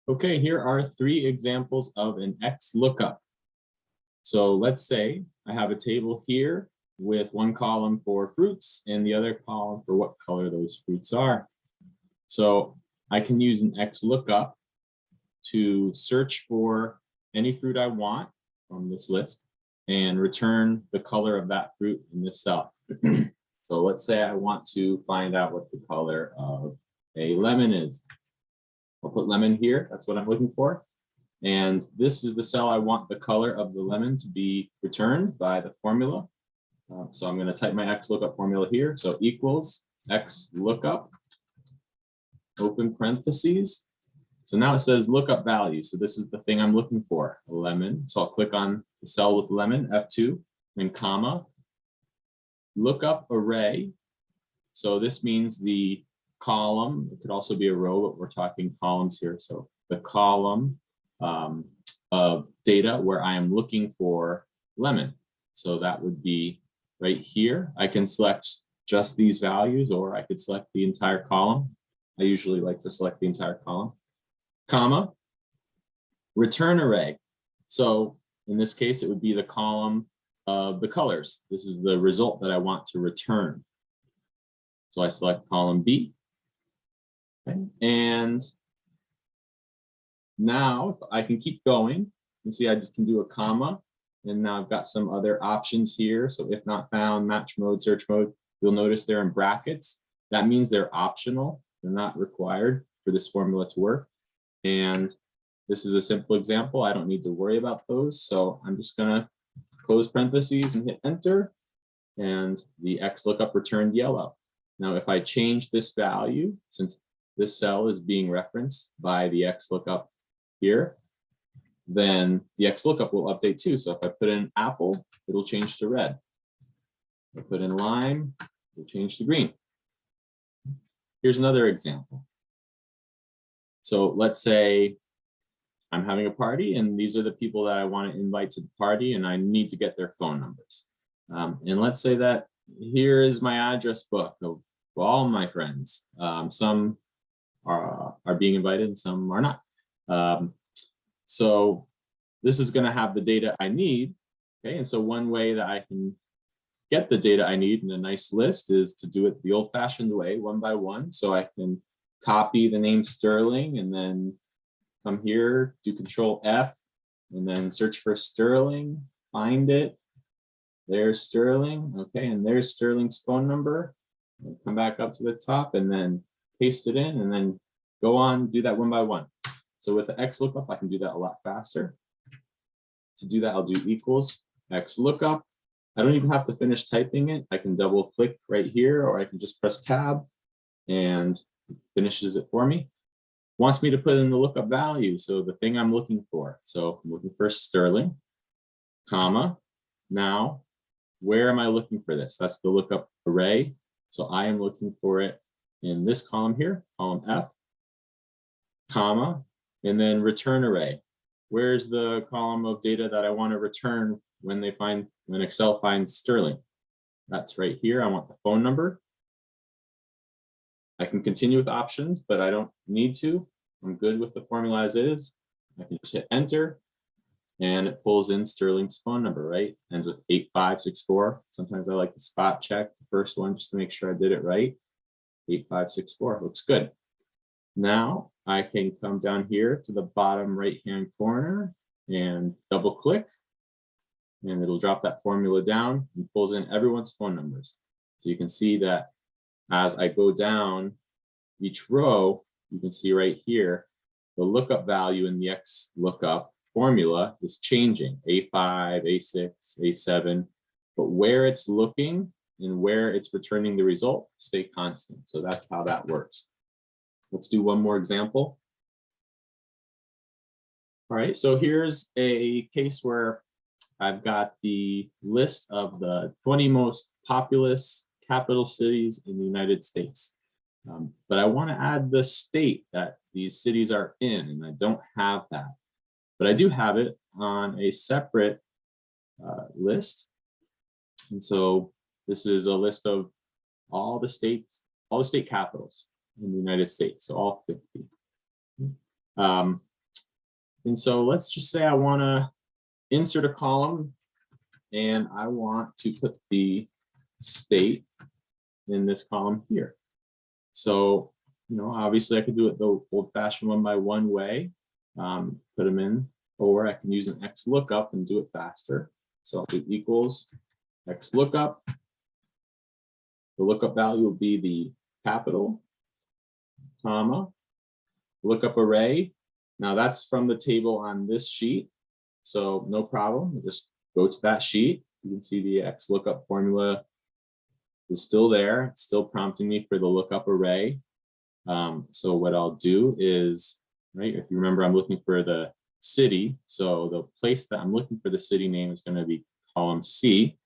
Okay, here are 3 examples of an XLOOKUP. So let's say I have a table here with one column for fruits and the other column for what color those fruits are. So I can use an XLOOKUP to search for any fruit I want from this list and return the color of that fruit in this cell. So let's say I want to find out what the color of a lemon is. I'll put lemon here, that's what I'm looking for. And this is the cell I want the color of the lemon to be returned by the formula. So I'm going to type my XLOOKUP formula here. So equals XLOOKUP, open parentheses. So now it says lookup value. So this is the thing I'm looking for, a lemon. So I'll click on the cell with lemon, F2, then comma, lookup array. So this means the column, it could also be a row, but we're talking columns here. So the column of data where I am looking for lemon. So that would be right here. I can select just these values, or I could select the entire column. I usually like to select the entire column, comma, return array. So in this case, it would be the column of the colors. This is the result that I want to return. So I select column B. Okay. And now I can keep going. You see, I just can do a comma, and now I've got some other options here. So if not found, match mode, search mode, you'll notice they're in brackets. That means they're optional. They're not required for this formula to work. And this is a simple example. I don't need to worry about those. So I'm just gonna close parentheses and hit enter, and the XLOOKUP returned yellow. Now, if I change this value, since this cell is being referenced by the XLOOKUP here, then the XLOOKUP will update too. So if I put in apple, it'll change to red. If I put in lime, it'll change to green. Here's another example. So let's say I'm having a party, and these are the people that I want to invite to the party, and I need to get their phone numbers. And let's say that here is my address book of all my friends. Some are being invited and some are not. So this is going to have the data I need. Okay, and so one way that I can get the data I need in a nice list is to do it the old-fashioned way, one by one. So I can copy the name Sterling and then come here, do Control F, and then search for Sterling, find it. There's Sterling. Okay, and there's Sterling's phone number. And come back up to the top and then paste it in, and then go on, do that one by one. So with the XLOOKUP, I can do that a lot faster. To do that, I'll do equals XLOOKUP. I don't even have to finish typing it. I can double click right here, or I can just press tab and it finishes it for me. Wants me to put in the lookup value, so the thing I'm looking for. So I'm looking for Sterling, comma. Now, where am I looking for this? That's the lookup array. So I am looking for it in this column here, column F, comma, and then return array. Where's the column of data that I want to return when Excel finds Sterling? That's right here. I want the phone number. I can continue with options, but I don't need to. I'm good with the formula as is. I can just hit enter, and it pulls in Sterling's phone number, right? Ends with 8564. Sometimes I like to spot check the first one just to make sure I did it right. 8564 looks good. Now I can come down here to the bottom right-hand corner and double click, and it'll drop that formula down and pulls in everyone's phone numbers. So you can see that as I go down each row, you can see right here, the lookup value in the XLOOKUP formula is changing, A5, A6, A7, but where it's looking and where it's returning the result stay constant. So that's how that works. Let's do one more example. All right, so here's a case where I've got the list of the 20 most populous capital cities in the United States. But I want to add the state that these cities are in, and I don't have that. But I do have it on a separate list. And so this is a list of all the states, all the state capitals in the United States, so all 50. And so let's just say I want to insert a column and I want to put the state in this column here. So, obviously I could do it the old-fashioned one by one way, put them in, or I can use an XLOOKUP and do it faster. So I'll do equals XLOOKUP. The lookup value will be the capital, comma, lookup array. Now that's from the table on this sheet, so no problem. Just go to that sheet. You can see the XLOOKUP formula is still there. It's still prompting me for the lookup array. So what I'll do is, right, if you remember, I'm looking for the city. So the place that I'm looking for the city name is going to be column C,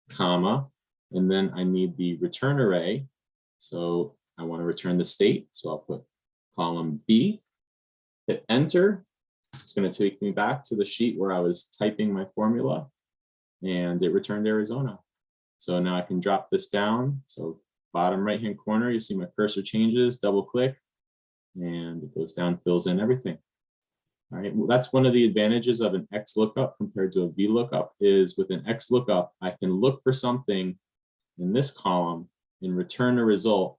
comma, and then I need the return array. So I want to return the state. So I'll put column B, hit enter. It's going to take me back to the sheet where I was typing my formula, and it returned Arizona. So now I can drop this down. So bottom right-hand corner, you see my cursor changes, double click, and it goes down, fills in everything. All right, well, that's one of the advantages of an XLOOKUP compared to a VLOOKUP is with an XLOOKUP, I can look for something in this column and return a result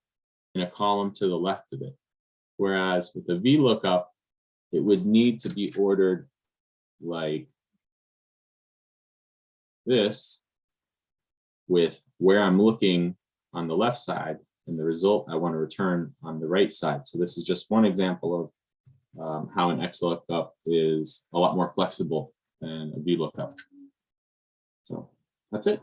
in a column to the left of it. Whereas with a VLOOKUP, it would need to be ordered like this, with where I'm looking on the left side and the result I want to return on the right side. So this is just one example of how an XLOOKUP is a lot more flexible than a VLOOKUP. So that's it.